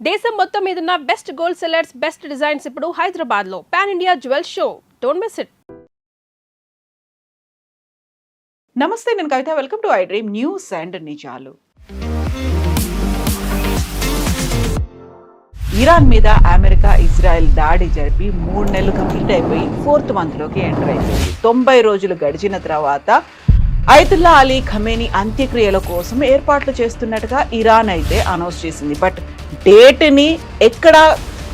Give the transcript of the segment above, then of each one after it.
దేశం మొత్తం మీదున్న best gold sellers, best designs ఇప్పుడు హైదరాబాద్ లో pan India jewel show. Don't miss it. నమస్తే, నేను Kavitha. Welcome to I dream news and నిజాలు. ఇరాన్ మీద అమెరికా, ఇజ్రాయెల్ దాడి జరిపి 3 నెలలు కంప్లీట్ అయిపోయి 4th మంత్లోకి ఎంటర్ అయిపోయింది. 90 రోజులు గడిచిన తర్వాత అయతుల్లా అలీ ఖమేనీ అంత్యక్రియల కోసం ఏర్పాట్లు చేస్తున్నట్టుగా ఇరాన్ అయితే అనౌన్స్ చేసింది. బట్ డేట్ని ఎక్కడ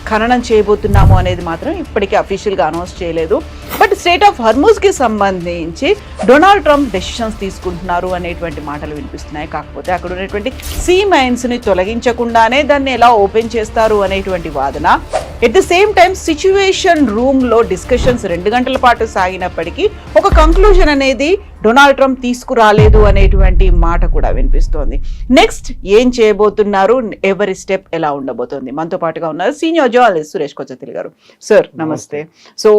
ఖననం చేయబోతున్నాము అనేది మాత్రం ఇప్పటికీ అఫీషియల్గా అనౌన్స్ చేయలేదు. బట్ స్టేట్ ఆఫ్ హర్మూజ్కి సంబంధించి డొనాల్డ్ ట్రంప్ డెసిషన్స్ తీసుకుంటున్నారు అనేటువంటి మాటలు వినిపిస్తున్నాయి. కాకపోతే అక్కడ ఉన్నటువంటి సీ మైన్స్ని తొలగించకుండానే దాన్ని ఎలా ఓపెన్ చేస్తారు అనేటువంటి వాదన. At the same time situation రూమ్లో డిస్కషన్స్ 2 గంటల పాటు సాగినప్పటికీ ఒక కంక్లూజన్ అనేది డొనాల్డ్ ట్రంప్ తీసుకురాలేదు అనేటువంటి మాట కూడా వినిపిస్తోంది. నెక్స్ట్ ఏం చేయబోతున్నారు, ఎవరి స్టెప్ ఎలా ఉండబోతోంది? మనతో పాటుగా ఉన్నారు సీనియర్ జర్నలిస్ట్ సురేష్ కొచ్చతిల్ గారు. సార్ నమస్తే. సో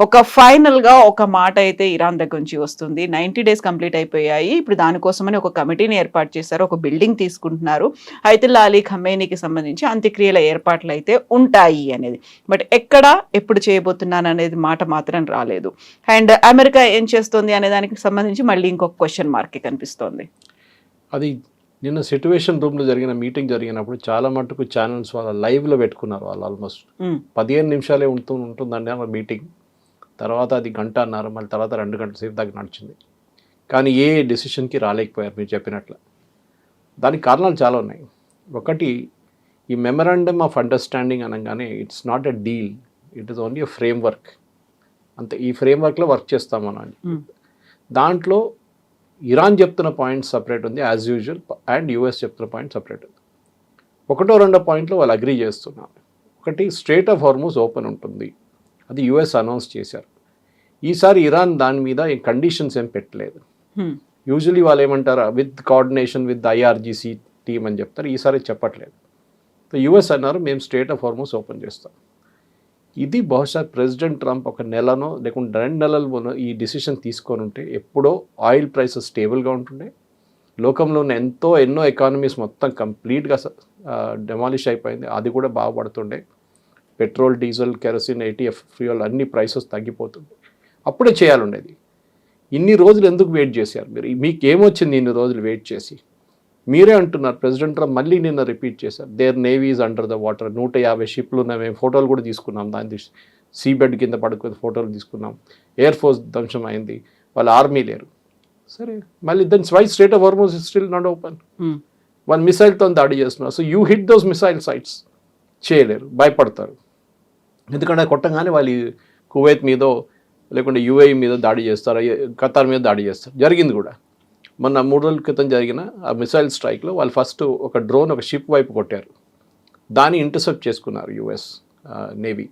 ఒక ఫైనల్గా ఒక మాట అయితే ఇరాన్ దగ్గర నుంచి వస్తుంది. 90 డేస్ కంప్లీట్ అయిపోయాయి. ఇప్పుడు దానికోసమని ఒక కమిటీని ఏర్పాటు చేశారు, ఒక బిల్డింగ్ తీసుకుంటున్నారు. అయతుల్లా అలీ ఖమేనీకి సంబంధించి అంత్యక్రియల ఏర్పాట్లు అయితే ఉంటాయి అనేది. బట్ ఎక్కడ ఎప్పుడు చేయబోతున్నాను అనేది మాట మాత్రం రాలేదు. అండ్ అమెరికా ఏం చేస్తుంది అనే దానికి సంబంధించి మళ్ళీ ఇంకొక క్వశ్చన్ మార్క్ కనిపిస్తోంది. అది నిన్న సిట్యువేషన్ రూమ్లో జరిగిన మీటింగ్ జరిగినప్పుడు చాలా మటుకు ఛానల్స్ వాళ్ళ లైవ్లో పెట్టుకున్నారు. వాళ్ళు ఆల్మోస్ట్ 15 నిమిషాలే ఉంటుందండి ఆ మీటింగ్. తర్వాత అది గంట అన్నారు, మళ్ళీ తర్వాత 2 గంటల సేపు దాకా నడిచింది. కానీ ఏ డెసిషన్కి రాలేకపోయారు మీరు చెప్పినట్లు. దానికి కారణాలు చాలా ఉన్నాయి. ఒకటి, ఈ మెమరాండమ్ ఆఫ్ అండర్స్టాండింగ్ అనగానే it's not a deal, it is only a frame work. అంతే, ఈ ఫ్రేమ్ వర్క్లో వర్క్ చేస్తామని. దాంట్లో ఇరాన్ చెప్తున్న పాయింట్ సపరేట్ ఉంది యాజ్ యూజువల్, అండ్ యూఎస్ చెప్తున్న పాయింట్ సపరేట్ ఉంది. 1-2 పాయింట్లు వాళ్ళు అగ్రీ చేస్తున్నారు. ఒకటి, స్ట్రెయిట్ ఆఫ్ హార్మూజ్ ఓపెన్ ఉంటుంది, అది యూఎస్ అనౌన్స్ చేశారు. ఈసారి ఇరాన్ దాని మీద కండిషన్స్ ఏం పెట్టలేదు. యూజువలీ వాళ్ళు ఏమంటారు, with coordination with IRGC team అని చెప్తారు. ఈసారి చెప్పట్లేదు. యూఎస్ అన్నారు మేము స్ట్రెయిట్ ఆఫ్ హార్మూజ్ ఓపెన్ చేస్తాం. ఇది బహుశా ప్రెసిడెంట్ ట్రంప్ 1 నెలనో లేకుంటే 2 నెలలలోనో ఈ డిసిషన్ తీసుకొని ఉంటే ఎప్పుడో ఆయిల్ ప్రైసెస్ స్టేబుల్గా ఉంటుండే. లోకంలో ఉన్న ఎన్నో ఎకానమీస్ మొత్తం కంప్లీట్గా డెమాలిష్ అయిపోయింది, అది కూడా బాగుపడుతుండే. Petrol, diesel, kerosene, ATF fuel అన్ని ప్రైసెస్ తగ్గిపోతుంది. అప్పుడే చేయాలండేది. ఇన్ని రోజులు ఎందుకు వెయిట్ చేశారు మీరు? మీకు ఏమొచ్చింది ఇన్ని రోజులు వెయిట్ చేసి? మీరే అంటున్నారు, ప్రెసిడెంట్ ట్రంప్ మళ్ళీ నిన్న రిపీట్ చేశారు, there navy is under the water. 150 షిప్లు ఉన్నాయి, మేము ఫోటోలు కూడా తీసుకున్నాం, దాని సీబెడ్ కింద పడుకుని ఫోటోలు తీసుకున్నాం. ఎయిర్ ఫోర్స్ ధ్వంసం అయింది, వాళ్ళ ఆర్మీ లేరు. సరే, మళ్ళీ then why Strait of Hormuz is still not open? వాళ్ళు మిసైల్తో దాడి చేస్తున్నారు. So you hit those missile sites. చేయలేరు, భయపడతారు. ఎందుకంటే కొట్టగానే వాళ్ళు కువైత్ మీదో లేకుంటే UAE మీద దాడి చేస్తారు, ఖతార్ మీద దాడి చేస్తారు. జరిగింది కూడా. మొన్న 3 రోజుల క్రితం జరిగిన ఆ మిసైల్ స్ట్రైక్లో వాళ్ళు ఫస్ట్ ఒక డ్రోన్ ఒక షిప్ వైపు కొట్టారు, దాన్ని ఇంటర్సెప్ట్ చేసుకున్నారు US నేవీ.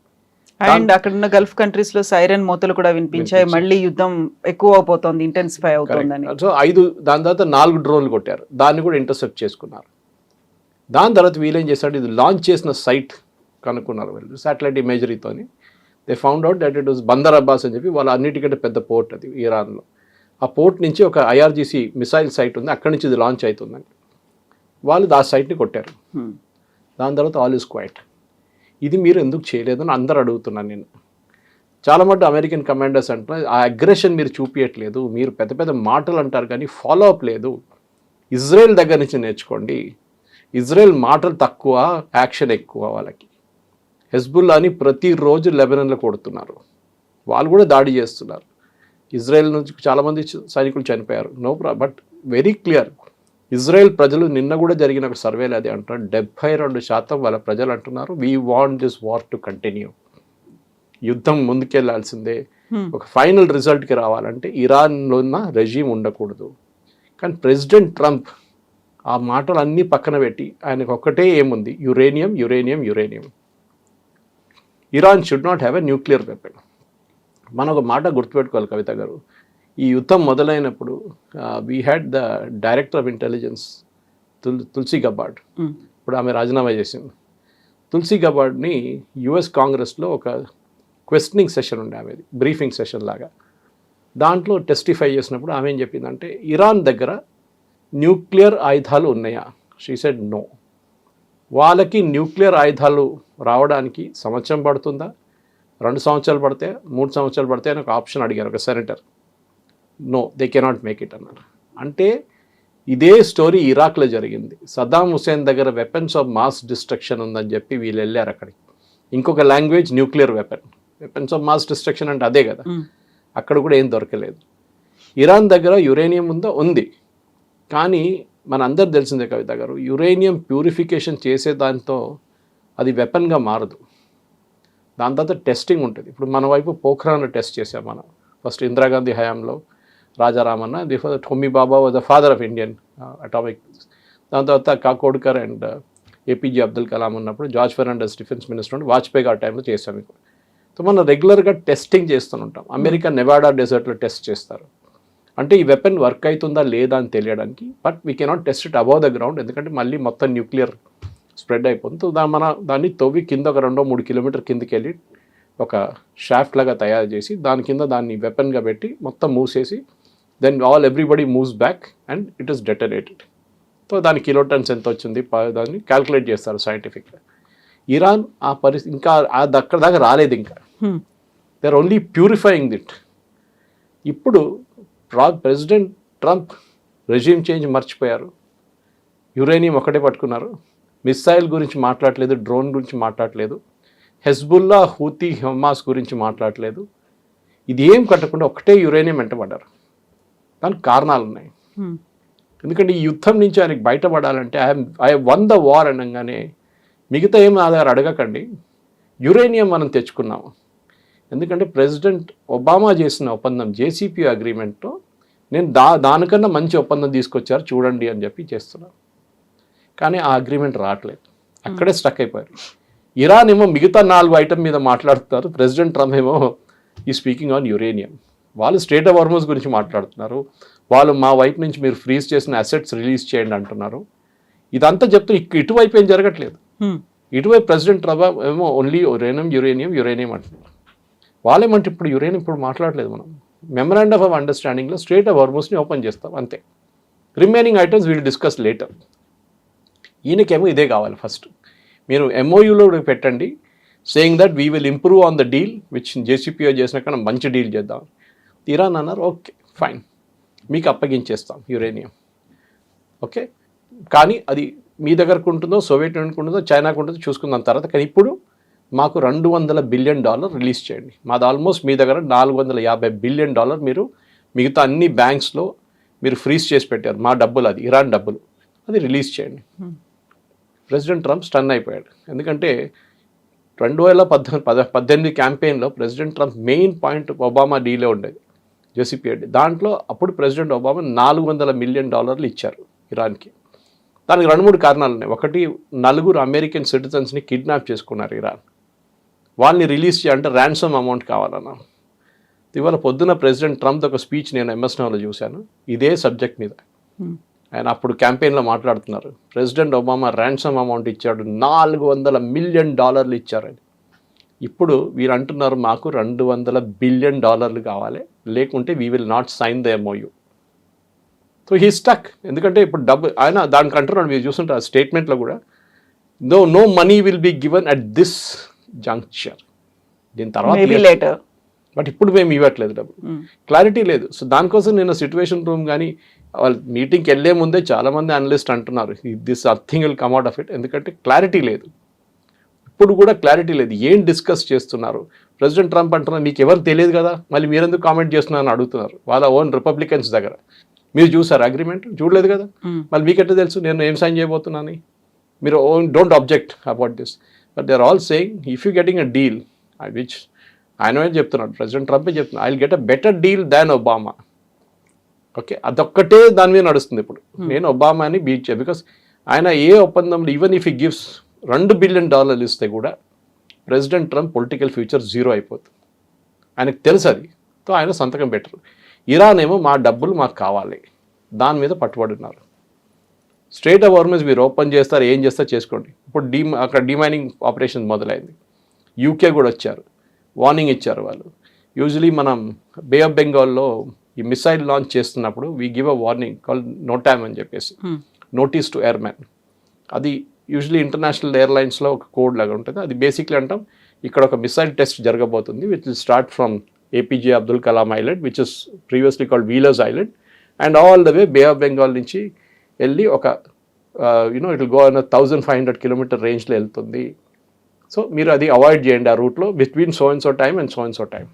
అండ్ అక్కడ ఉన్న గల్ఫ్ కంట్రీస్ లో సైరన్ మోతలు కూడా వినిపించాయి. మళ్ళీ యుద్ధం ఎక్కువ అయిపోతుంది, ఇంటెన్సిఫై అవుతుందని. సో దాని తర్వాత 4 డ్రోన్లు కొట్టారు, దాన్ని కూడా ఇంటర్సెప్ట్ చేసుకున్నారు. దాని తర్వాత వీళ్ళేం చేశారు, ఇది లాంచ్ చేసిన సైట్ కనుక్కున్నారు వీళ్ళు శాటిలైట్ ఇమేజరీతోని. They found out that it was Bandar Abbas అని చెప్పి, వాళ్ళ అన్నిటికంటే పెద్ద పోర్ట్ అది ఇరాన్లో. ఆ పోర్ట్ నుంచి ఒక IRGC మిసైల్ సైట్ ఉంది, అక్కడి నుంచి ఇది లాంచ్ అవుతుందని వాళ్ళు ఆ సైట్ని కొట్టారు. దాని తర్వాత ఆల్ ఈజ్ క్వైట్. ఇది మీరు ఎందుకు చేయలేదని అందరు అడుగుతున్నాను నేను. చాలా మటు అమెరికన్ కమాండర్స్ అంటున్నారు, ఆ అగ్రెషన్ మీరు చూపించట్లేదు, మీరు పెద్ద పెద్ద మాటలు అంటారు కానీ ఫాలో అప్ లేదు. ఇజ్రాయెల్ దగ్గర నుంచి నేర్చుకోండి. ఇజ్రాయెల్ మాటలు తక్కువ, యాక్షన్ ఎక్కువ వాళ్ళకి. హెజ్బుల్లాని ప్రతిరోజు లెబనాన్లో కొడుతున్నారు, వాళ్ళు కూడా దాడి చేస్తున్నారు. ఇజ్రాయెల్ నుంచి చాలామంది సైనికులు చనిపోయారు, no problem. But very clear, Israel ప్రజలు నిన్న కూడా జరిగిన ఒక సర్వేలు అది అంటున్నారు, 72% వాళ్ళ ప్రజలు అంటున్నారు we want this war to continue. యుద్ధం ముందుకెళ్లాల్సిందే. ఒక ఫైనల్ రిజల్ట్కి రావాలంటే ఇరాన్లో ఉన్న రెజీమ్ ఉండకూడదు. కానీ ప్రెసిడెంట్ ట్రంప్ ఆ మాటలు అన్నీ పక్కన పెట్టి ఆయనకు ఒక్కటే ఏముంది, uranium uranium uranium. Iran should not have a nuclear weapon. మనం ఒక మాట గుర్తుపెట్టుకోవాలి కవిత గారు, ఈ యుద్ధం మొదలైనప్పుడు we had the director of intelligence Tulsi Gabbard. ఇప్పుడు ఆమె రాజీనామా చేసింది. తులసి గబార్డ్ని US కాంగ్రెస్లో ఒక క్వశ్చనింగ్ సెషన్ ఉండే, ఆమెది బ్రీఫింగ్ సెషన్ లాగా. దాంట్లో టెస్టిఫై చేసినప్పుడు ఆమె ఏం చెప్పిందంటే, ఇరాన్ దగ్గర న్యూక్లియర్ ఆయుధాలు ఉన్నాయా? She said no. వాళ్ళకి న్యూక్లియర్ ఆయుధాలు రావడానికి సంవత్సరం పడుతుందా, 2 సంవత్సరాలు పడితే, 3 సంవత్సరాలు పడితే అని ఒక ఆప్షన్ అడిగారు ఒక senator. No, they cannot make it అన్నారు. అంటే ఇదే స్టోరీ ఇరాక్లో జరిగింది. సద్దాం హుసేన్ దగ్గర వెపన్స్ ఆఫ్ మాస్ డిస్ట్రక్షన్ ఉందని చెప్పి వీళ్ళు వెళ్ళారు అక్కడికి. ఇంకొక language nuclear weapons of mass destruction అంటే అదే కదా. అక్కడ కూడా ఏం దొరకలేదు. ఇరాన్ దగ్గర యురేనియం ఉందా? ఉంది. కానీ మన అందరు తెలిసిందే కవిత గారు, యురేనియం ప్యూరిఫికేషన్ చేసే దాంతో అది వెపన్గా మారదు. దాని తర్వాత టెస్టింగ్ ఉంటుంది. ఇప్పుడు మన వైపు పోఖ్రాన్లో టెస్ట్ చేసాం మనం. ఫస్ట్ ఇందిరాగాంధీ హయాంలో Raja Ramanna, Homi Bhabha was the father of Indian atomic. దాని తర్వాత కాకోడ్కర్ అండ్ ఏపీజే అబ్దుల్ కలాం ఉన్నప్పుడు జార్జ్ ఫెర్నాండెస్ డిఫెన్స్ మినిస్టర్ ఉండి వాజ్పేయి గారి టైంలో చేసాం. సో మనం రెగ్యులర్గా టెస్టింగ్ చేస్తుంటాం. అమెరికా నెవాడా డెజర్ట్లో టెస్ట్ చేస్తారు. అంటే ఈ వెపన్ వర్క్ అవుతుందా లేదా అని తెలియడానికి. But we cannot test it above the ground, ఎందుకంటే మళ్ళీ మొత్తం న్యూక్లియర్ స్ప్రెడ్ అయిపోతుంది. సో దాన్ని తవ్వి కింద ఒక 2-3 కిలోమీటర్ కిందకి వెళ్ళి ఒక షాఫ్ట్ లాగా తయారు చేసి దాని కింద దాన్ని వెపన్గా పెట్టి మొత్తం మూసేసి then everybody moves back and it is detonated. So దాని కిలోటన్స్ ఎంత వచ్చింది దాన్ని క్యాల్కులేట్ చేస్తారు సైంటిఫిక్గా. ఇరాన్ ఆ పరిస్థితి ఇంకా అక్కడ దాకా రాలేదు. ఇంకా దే ఆర్ ఓన్లీ ప్యూరిఫైయింగ్ దిట్. ఇప్పుడు ప్రెసిడెంట్ ట్రంప్ రెజ్యూమ్ చేంజ్ మర్చిపోయారు. యురేనియం ఒకటే పట్టుకున్నారు. మిస్సైల్ గురించి మాట్లాడలేదు, డ్రోన్ గురించి మాట్లాడలేదు, హెజ్బుల్లా, హూతీ, హమాస్ గురించి మాట్లాడలేదు. ఇది ఏం కట్టకుండా ఒకటే యురేనియం వెంటబడ్డారు. దానికి కారణాలు ఉన్నాయి. ఎందుకంటే ఈ యుద్ధం నుంచి ఆయనకి బయటపడాలంటే ఐ వన్ ద వార్ అనగానే మిగతా ఏం నా దగ్గర అడగకండి, యురేనియం మనం తెచ్చుకున్నాము. ఎందుకంటే ప్రెసిడెంట్ ఒబామా చేసిన ఒప్పందం జేసీపీ అగ్రిమెంట్తో నేను దానికన్నా మంచి ఒప్పందం తీసుకొచ్చారు చూడండి అని చెప్పి చేస్తున్నాను. కానీ ఆ అగ్రిమెంట్ రావట్లేదు, అక్కడే స్టక్ అయిపోయారు. ఇరాన్ ఏమో మిగతా 4 ఐటమ్ మీద మాట్లాడుతున్నారు, ప్రెసిడెంట్ ట్రంప్ ఏమో ఈ స్పీకింగ్ ఆన్ యురేనియం. వాళ్ళు స్టేట్ ఆఫ్ హార్మోజ్ గురించి మాట్లాడుతున్నారు. వాళ్ళు మా వైపు నుంచి మీరు ఫ్రీజ్ చేసిన అసెట్స్ రిలీజ్ చేయండి అంటున్నారు. ఇదంతా చెప్తూ ఇటువైపు ఏం జరగట్లేదు. ఇటువైపు ప్రెసిడెంట్ ట్రంప్ ఏమో ఓన్లీ యురేనియం అంటున్నారు. వాళ్ళేమంటే ఇప్పుడు యురేనియం ఇప్పుడు మాట్లాడలేదు. మనం మెమరాండమ్ ఆఫ్ అండర్స్టాండింగ్లో స్టేట్ ఆఫ్ హార్మోస్ని ఓపెన్ చేస్తాం అంతే. Remaining items will discuss later. ఈయనకేమో ఇదే కావాలి. ఫస్ట్ మీరు ఎంఓయూలో పెట్టండి, saying that we will improve on the deal which JCPOA చేసిన కన్నా మంచి డీల్ చేద్దాం. ఇరాన్ అన్నారు ఓకే ఫైన్, మీకు అప్పగించేస్తాం యురేనియం, ఓకే. కానీ అది మీ దగ్గరకు ఉంటుందో, సోవియట్ యూనియన్కి ఉంటుందో, చైనాకు ఉంటుందో చూసుకుందాం తర్వాత. కానీ ఇప్పుడు మాకు $200 బిలియన్ రిలీజ్ చేయండి. మాది ఆల్మోస్ట్ మీ దగ్గర $450 బిలియన్ మీరు మిగతా అన్ని బ్యాంక్స్లో మీరు ఫ్రీజ్ చేసి పెట్టారు. మా డబ్బులు, అది ఇరాన్ డబ్బులు, అది రిలీజ్ చేయండి. ప్రెసిడెంట్ ట్రంప్ స్టన్ అయిపోయాడు. ఎందుకంటే 2018 క్యాంపెయిన్లో president Trump main point Obama డీలే ఉండేది, జేసీపీఓ. దాంట్లో అప్పుడు ప్రెసిడెంట్ ఒబామా $400 మిలియన్ ఇచ్చారు ఇరాన్కి. దానికి 2-3 కారణాలు ఉన్నాయి. ఒకటి, 4 అమెరికన్ సిటిజన్స్ని కిడ్నాప్ చేసుకున్నారు ఇరాన్. వాళ్ళని రిలీజ్ చేయాలంటే ర్యాన్సమ్ అమౌంట్ కావాలన్నా. ఇవాళ పొద్దున ప్రెసిడెంట్ ట్రంప్ ఒక స్పీచ్ నేను ఎంఎస్నోలో చూశాను ఇదే సబ్జెక్ట్ మీద. ఆయన అప్పుడు క్యాంపెయిన్లో మాట్లాడుతున్నారు, ప్రెసిడెంట్ ఒబామా ర్యాన్సమ్ అమౌంట్ ఇచ్చాడు, $400 మిలియన్ ఇచ్చారని. ఇప్పుడు వీరు అంటున్నారు మాకు $200 బిలియన్ కావాలి, లేకుంటే we will not sign the MOU. So he stuck. ఎందుకంటే ఇప్పుడు డబ్బు ఆయన దానికి అంటున్నాడు, మీరు చూస్తుంటారు ఆ స్టేట్మెంట్లో కూడా, no money will be given at this juncture. దీని తర్వాత బట్ ఇప్పుడు మేము ఇవ్వట్లేదు డబ్బు, క్లారిటీ లేదు. సో దానికోసం నేను సిచ్యువేషన్ రూమ్ కానీ వాళ్ళు మీటింగ్కి వెళ్ళే ముందే చాలామంది అనలిస్ట్ అంటున్నారు this nothing will come out of it. ఎందుకంటే క్లారిటీ లేదు, ఇప్పుడు కూడా క్లారిటీ లేదు. ఏం డిస్కస్ చేస్తున్నారు? ప్రెసిడెంట్ ట్రంప్ అంటున్నారు మీకు ఎవరు తెలియదు కదా, మళ్ళీ మీరెందుకు కామెంట్ చేస్తున్నారని అడుగుతున్నారు వాళ్ళ ఓన్ రిపబ్లికన్స్ దగ్గర. మీరు చూసారు అగ్రిమెంట్? చూడలేదు కదా, మళ్ళీ మీకు ఎట్లా తెలుసు నేను ఏం సైన్ చేయబోతున్నాను? మీరు don't object about this. But they are all saying if you getting a deal, which ఆయన చెప్తున్నాడు, ప్రెసిడెంట్ ట్రంపే చెప్తున్నాడు, I will get a better deal than Obama. Okay, అదొక్కటే దాని మీద నడుస్తుంది ఇప్పుడు. నేను ఒబామాని బీట్ చేయ, బికాస్ ఆయన ఏ ఒప్పందంలో even if he gives $2 billion ఇస్తే కూడా president Trump political future zero అయిపోతుంది. ఆయనకు తెలుసు అది. సో ఆయన సంతకం పెట్టరు. ఇరాన్ ఏమో మా డబ్బులు మాకు కావాలి, దాని మీద పట్టుబడున్నారు. స్ట్రేట్ ఆఫ్ హార్మోజ్ మీరు ఓపెన్ చేస్తారు, ఏం చేస్తారు చేసుకోండి. ఇప్పుడు అక్కడ డిమైనింగ్ ఆపరేషన్ మొదలైంది. యూకే కూడా వచ్చారు, వార్నింగ్ ఇచ్చారు వాళ్ళు. యూజువలీ మనం బే ఆఫ్ బెంగాల్లో ఈ మిసైల్ లాంచ్ చేస్తున్నప్పుడు we give a warning call NOTAM అని చెప్పేసి, నోటీస్ టు ఎయిర్మ్యాన్. అది యూజువలీ ఇంటర్నేషనల్ ఎయిర్లైన్స్లో ఒక కోడ్ లాగా ఉంటుంది. అది బేసిక్లీ అంటాం ఇక్కడ ఒక మిసైల్ టెస్ట్ జరగబోతుంది which will start from APJ Abdul Kalam island which is previously called Wheelers island and all the way Bay of Bengal నుంచి వెళ్ళి ఒక it will go on 1500 kilometre రేంజ్లో వెళ్తుంది. సో మీరు అది అవాయిడ్ చేయండి ఆ రూట్లో between so and so time and so and so time.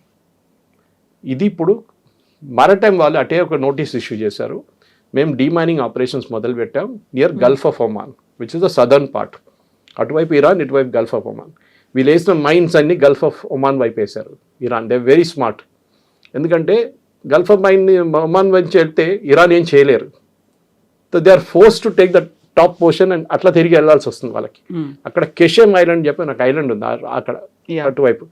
ఇది ఇప్పుడు మారిటైమ్ వాళ్ళు అటే ఒక నోటీస్ ఇష్యూ చేశారు. మేము డీమైనింగ్ ఆపరేషన్స్ మొదలు పెట్టాం near Gulf of Oman which is the southern part. అటువైపు ఇరాన్, ఇటువైపు గల్ఫ్ ఆఫ్ ఒమాన్. వీళ్ళు వేసిన మైన్స్ అన్ని గల్ఫ్ ఆఫ్ ఒమాన్ వైపు వేశారు ఇరాన్. They very smart. ఎందుకంటే గల్ఫ్ ఆఫ్ ఒమాన్ నుంచి వెళ్తే ఇరాన్ ఏం చేయలేరు. So they are force to take the top portion and అట్లా తిరిగి వెళ్ళాల్సి వస్తుంది వాళ్ళకి. అక్కడ కెషెమ్ ఐలాండ్ చెప్పి నాకు ఐలాండ్ ఉంది అక్కడ అటువైపు.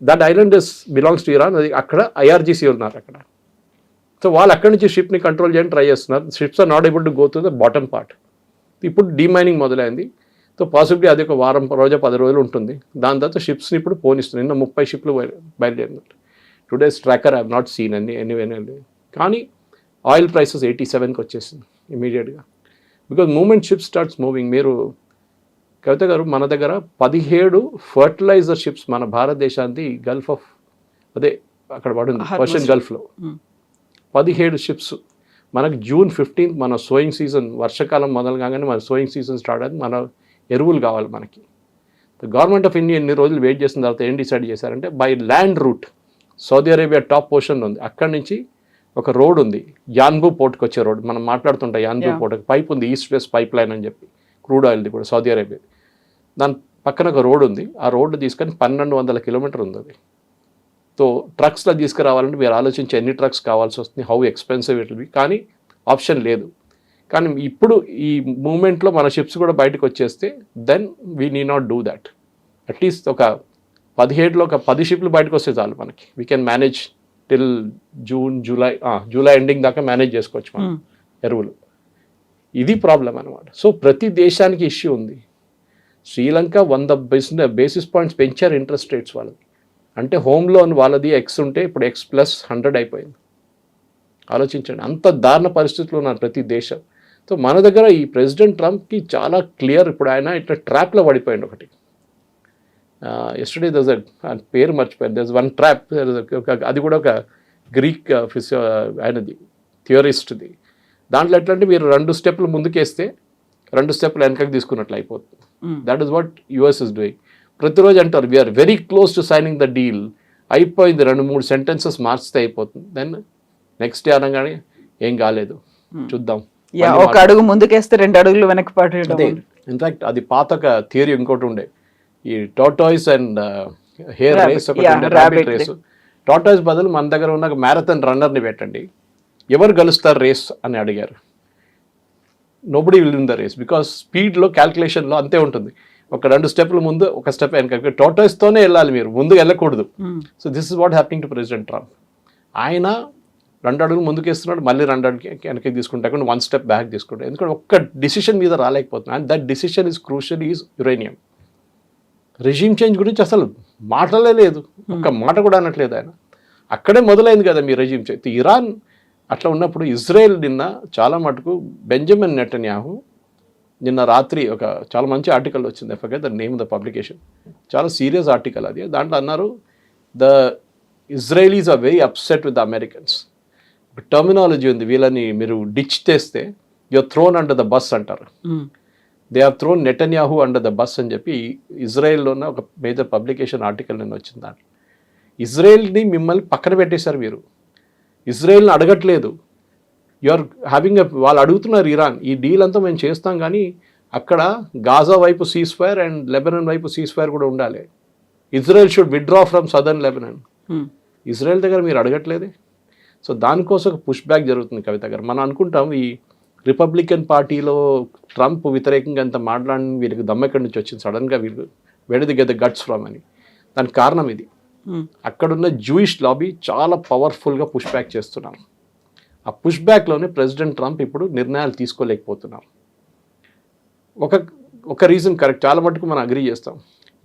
That island is belongs to Iran. అది అక్కడ ఐఆర్జీసీ ఉన్నారు అక్కడ. సో వాళ్ళు అక్కడి నుంచి షిప్ని కంట్రోల్ చేయడానికి ట్రై చేస్తున్నారు. Ships are not able to go to the bottom part. ఇప్పుడు డీమైనింగ్ మొదలైంది. సో పాసిబిలిటీ అది ఒక వారం రోజు 10 రోజులు ఉంటుంది. దాని తర్వాత షిప్స్ని ఇప్పుడు పోనిస్తుంది. నిన్న 30 షిప్లు బయలుదేరినట్టు. Today's tracker I have not seen ఎనీవేనే. కానీ ఆయిల్ ప్రైసెస్ 87కి వచ్చేసింది ఇమీడియట్గా. Because moment ships starts moving. మీరు కవిత గారు మన దగ్గర 17 ఫర్టిలైజర్ షిప్స్ మన భారతదేశానికి గల్ఫ్ ఆఫ్ అదే అక్కడ పడింది పర్షియన్ గల్ఫ్లో 17 షిప్స్. మనకు June 15th మన సోయింగ్ సీజన్, వర్షాకాలం మొదలు కాగానే మన సోయింగ్ సీజన్ స్టార్ట్ అయింది. మన ఎరువులు కావాలి మనకి. గవర్నమెంట్ ఆఫ్ ఇండియా ఎన్ని రోజులు వెయిట్ చేసిన తర్వాత ఏం డిసైడ్ చేశారంటే by land route Saudi Arabia top portion ఉంది. అక్కడి నుంచి ఒక రోడ్ ఉంది, యాన్బూ పోర్ట్కి వచ్చే రోడ్. మనం మాట్లాడుతుంటాం యాన్బూ పోర్ట్ పైప్ ఉంది, ఈస్ట్ వెస్ట్ పైప్ లైన్ అని చెప్పి, క్రూడ్ ఆయిల్ది కూడా సౌదీ అరేబియా. దాని పక్కన ఒక రోడ్ ఉంది. ఆ రోడ్డు తీసుకొని 1200 కిలోమీటర్ ఉంది అది. సో ట్రక్స్లో తీసుకురావాలంటే మీరు ఆలోచించి ఎన్ని ట్రక్స్ కావాల్సి వస్తుంది, how expensive it will B. కానీ ఆప్షన్ లేదు. కానీ ఇప్పుడు ఈ మూమెంట్లో మన షిప్స్ కూడా బయటకు వచ్చేస్తే then we need not do that. At least ఒక 17లో ఒక 10 షిప్లు బయటకు వస్తే చాలు మనకి. We can manage till July ending దాకా మేనేజ్ చేసుకోవచ్చు మనం ఎరువులు. ఇది ప్రాబ్లం అనమాట. సో ప్రతి దేశానికి ఇష్యూ ఉంది. శ్రీలంక 100 బేసిస్ పాయింట్స్ పెంచారు ఇంట్రెస్ట్ రేట్స్ వాళ్ళకి. అంటే హోమ్ లోన్ వాళ్ళది X ఉంటే ఇప్పుడు X+100 అయిపోయింది. ఆలోచించండి, అంత దారుణ పరిస్థితుల్లో ఉన్నారు ప్రతి దేశం. సో మన దగ్గర ఈ ప్రెసిడెంట్ ట్రంప్కి చాలా క్లియర్. ఇప్పుడు ఆయన ఇట్లా ట్రాప్లో పడిపోయింది ఒకటి. ఎస్టర్డే దస్ పేరు మర్చిపోయాను. దస్ వన్ ట్రాప్. అది కూడా ఒక గ్రీక్ ఆయనది థియరిస్ట్ది. దాంట్లో ఎట్లా అంటే మీరు 2 స్టెప్లు ముందుకేస్తే 2 స్టెప్లు వెనకకి తీసుకున్నట్లు అయిపోతుంది. That is what US is doing. ప్రతిరోజు అంటారు we are very close to signing the deal. అయిపోయింది, 2-3 సెంటెన్సెస్ మార్చితే అయిపోతుంది. దెన్ నెక్స్ట్ డే అనగానే ఏం కాలేదు, చూద్దాం. ఒక అడుగు ముందుకేస్తే 2 అడుగులు వెనక్కి పడేయడం. ఇన్ఫాక్ట్ అది పాత ఒక థియరీ ఇంకోటి ఉండే, ఈ tortoise and hare race, rabbit race. Tortoise బదులు మన దగ్గర ఉన్న ఒక మ్యారథాన్ రన్నర్ని పెట్టండి, ఎవరు గెలుస్తారు రేస్ అని అడిగారు. Nobody will win the race because స్పీడ్లో క్యాల్కులేషన్లో అంతే ఉంటుంది. ఒక 2 స్టెప్లు ముందు, ఒక స్టెప్ వెనక. టార్టాయిస్తోనే వెళ్ళాలి, మీరు ముందు వెళ్ళకూడదు. So this is what happening to president Trump. ఆయన 2 అడుగులు ముందుకేస్తున్నాడు, మళ్ళీ 2 అడుగు వెనక్కి తీసుకుంటాడు, 1 స్టెప్ బ్యాక్ తీసుకుంటాడు. ఎందుకంటే ఒక్క డిసిషన్ మీద రాలేకపోతున్నాడు. And that decision is crucial, is uranium. Regime change గురించి అసలు మాటలే లేదు, ఒక్క మాట కూడా అనట్లేదు ఆయన. అక్కడే మొదలైంది కదా మీ రెజీమ్ చేంజ్. ఇరాన్ అట్లా ఉన్నప్పుడు ఇజ్రాయెల్ నిన్న చాలా మటుకు బెంజమిన్ నెటన్యాహు నిన్న రాత్రి ఒక చాలా మంచి ఆర్టికల్ వచ్చింది. I forget the name of the publication. చాలా సీరియస్ ఆర్టికల్ అది. దాంట్లో అన్నారు the Israelis are very upset with the Americans. Terminology ఉంది, వీళ్ళని మీరు డిచ్ చేస్తే your thrown under the bus అంటారు. They have thrown Netanyahu under the bus అని చెప్పి ఇజ్రాయెల్లో ఉన్న ఒక మేజర్ పబ్లికేషన్ ఆర్టికల్ నిన్న వచ్చింది. దాంట్లో ఇజ్రాయెల్ని మిమ్మల్ని పక్కన పెట్టేశారు. మీరు ఇజ్రాయెల్ని అడగట్లేదు. ఆర్ హ్యావింగ్ వాళ్ళు అడుగుతున్నారు ఇరాన్, ఈ డీల్ అంతా మేము చేస్తాం కానీ అక్కడ గాజా వైపు సీజ్ ఫైర్ అండ్ లెబనాన్ వైపు సీజ్ ఫైర్ కూడా ఉండాలి. Israel should withdraw from southern Lebanon. Israel దగ్గర మీరు అడగట్లేదే. సో దానికోసం ఒక పుష్ బ్యాక్ జరుగుతుంది కవిత గారు. మనం అనుకుంటాం ఈ రిపబ్లికన్ పార్టీలో ట్రంప్ వ్యతిరేకంగా అంత మాట్లాడిన వీళ్ళకి దమ్మెక్కడి నుంచి వచ్చింది సడన్గా, వీళ్ళు వెడది గెట్ ద గట్స్ ఫ్రమ్ అని. దానికి కారణం ఇది. అక్కడున్న జూయిష్ లాబీ చాలా పవర్ఫుల్గా పుష్ బ్యాక్ చేస్తున్నారు. ఆ పుష్ బ్యాక్లోనే ప్రెసిడెంట్ ట్రంప్ ఇప్పుడు నిర్ణయాలు తీసుకోలేకపోతున్నారు. ఒక రీజన్ కరెక్ట్, చాలా మటుకు మనం అగ్రీ చేస్తాం.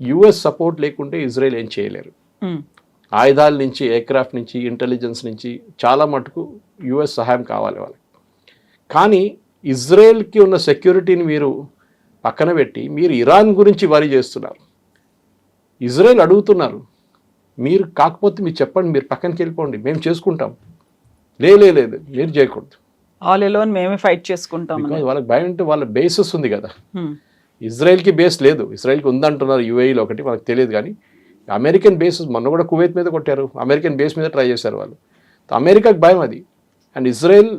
US సపోర్ట్ లేకుంటే ఇజ్రాయెల్ ఏం చేయలేరు. ఆయుధాల నుంచి, ఎయిర్క్రాఫ్ట్ నుంచి, ఇంటెలిజెన్స్ నుంచి చాలా మటుకు US సహాయం కావాలి వాళ్ళకి. కానీ ఇజ్రాయెల్కి ఉన్న సెక్యూరిటీని మీరు పక్కన పెట్టి మీరు ఇరాన్ గురించి వరి చేస్తున్నారు. ఇజ్రాయెల్ అడుగుతున్నారు, మీరు కాకపోతే మీరు చెప్పండి, మీరు పక్కనకి వెళ్ళిపోండి, మేము చేసుకుంటాం. లేదు మీరు చేయకూడదు, ఆల్ ఎలోన్ మేమే ఫైట్ చేసుకుంటాం. బికాజ్ వాళ్ళకి భయం అంటే వాళ్ళ బేసెస్ ఉంది కదా. ఇజ్రాయెల్కి బేస్ లేదు, ఇజ్రాయెల్కి ఉందంటున్నారు యూఏఈలో ఒకటి, మనకు తెలియదు. కానీ అమెరికన్ బేసెస్ మొన్న కూడా కువైత్ మీద కొట్టారు, అమెరికన్ బేస్ మీద ట్రై చేశారు వాళ్ళు. అమెరికాకి భయం అది. అండ్ ఇజ్రాయెల్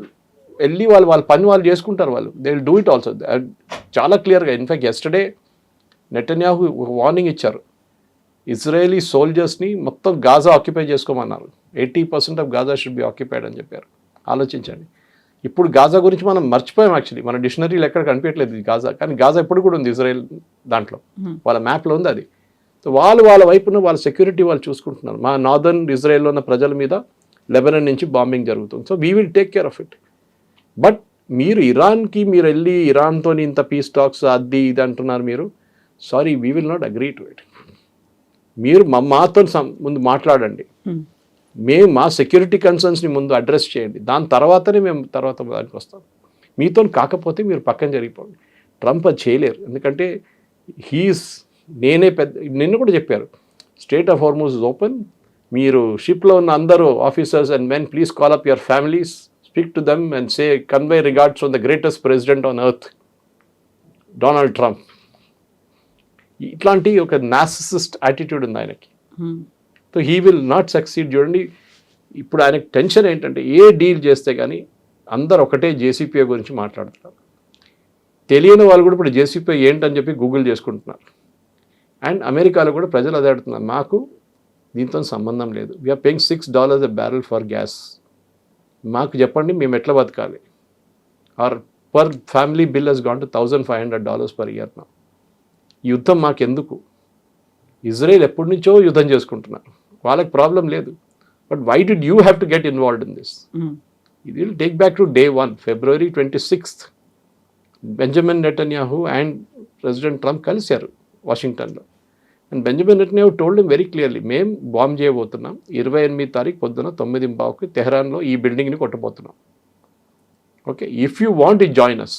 వెళ్ళి వాళ్ళ పని వాళ్ళు చేసుకుంటారు, వాళ్ళు they will do it also. చాలా క్లియర్గా ఇన్ఫాక్ట్ ఎస్టర్డే నెటన్యాహు వార్నింగ్ ఇచ్చారు, ఇజ్రాయేలీ సోల్జర్స్ని మొత్తం గాజా ఆక్యుపై చేసుకోమన్నారు. 80% of Gaza should be occupied అని చెప్పారు. ఆలోచించండి, ఇప్పుడు గాజా గురించి మనం మర్చిపోయాం. యాక్చువల్లీ మన డిక్షనరీలో ఎక్కడ కనిపించట్లేదు ఇది గాజా, కానీ గాజా ఇప్పుడు కూడా ఉంది ఇజ్రాయెల్ దాంట్లో, వాళ్ళ మ్యాప్లో ఉంది అది. సో వాళ్ళ వైపున వాళ్ళ సెక్యూరిటీ వాళ్ళు చూసుకుంటున్నారు. మా నార్దర్న్ ఇజ్రాయెల్లో ఉన్న ప్రజల మీద లెబనాన్ నుంచి బాంబింగ్ జరుగుతుంది. So we will take care of it. But మీరు ఇరాన్కి మీరు వెళ్ళి ఇరాన్తో ఇంత పీస్ టాక్స్ అది ఇది అంటున్నారు మీరు. Sorry, we will not agree to it. మీరు మాతో ముందు మాట్లాడండి, మేము మా సెక్యూరిటీ కన్సర్న్స్ని ముందు అడ్రస్ చేయండి, దాని తర్వాతనే మేము దానికి వస్తాం. మీతో కాకపోతే మీరు పక్కన జరిగిపోండి. ట్రంప్ అది చేయలేరు, ఎందుకంటే నిన్న కూడా చెప్పారు, straight of Hormuz is open, మీరు షిప్లో ఉన్న అందరూ officers and men please call up your families, speak to them and say convey regards from the greatest president on earth, Donald Trump. ఇట్లాంటి ఒక నార్సిసిస్ట్ యాటిట్యూడ్ ఉంది ఆయనకి. So he will not succeed. చూడండి, ఇప్పుడు ఆయనకి టెన్షన్ ఏంటంటే ఏ deal చేస్తే కానీ అందరు ఒకటే జేసీపీఏ గురించి మాట్లాడుతున్నారు. తెలియని వాళ్ళు కూడా ఇప్పుడు జేసీపీఏ ఏంటని చెప్పి గూగుల్ చేసుకుంటున్నారు. అండ్ అమెరికాలో కూడా ప్రజలు అదే అడుగుతున్నారు, మాకు దీంతో సంబంధం లేదు, we are paying $6 a barrel for gas, మాకు చెప్పండి మేము ఎట్లా బతకాలి. Our per family bill has gone to $1,500 per year నా. యుద్ధం మాకెందుకు? ఇజ్రాయెల్ ఎప్పటి నుంచో యుద్ధం చేసుకుంటున్నారు, వాళ్ళకి ప్రాబ్లం లేదు. But why did you have to get involved in this? ఇది will take back to day 1, February 26th. Benjamin Netanyahu and president Trump కలిశారు వాషింగ్టన్లో. And Benjamin Netanyahu told him very clearly, మేము బాంబ్ చేయబోతున్నాం 28వ తారీఖు పొద్దున 9:15కి తెహరాన్లో ఈ బిల్డింగ్ని కొట్టబోతున్నాం. Okay, if you want it join us.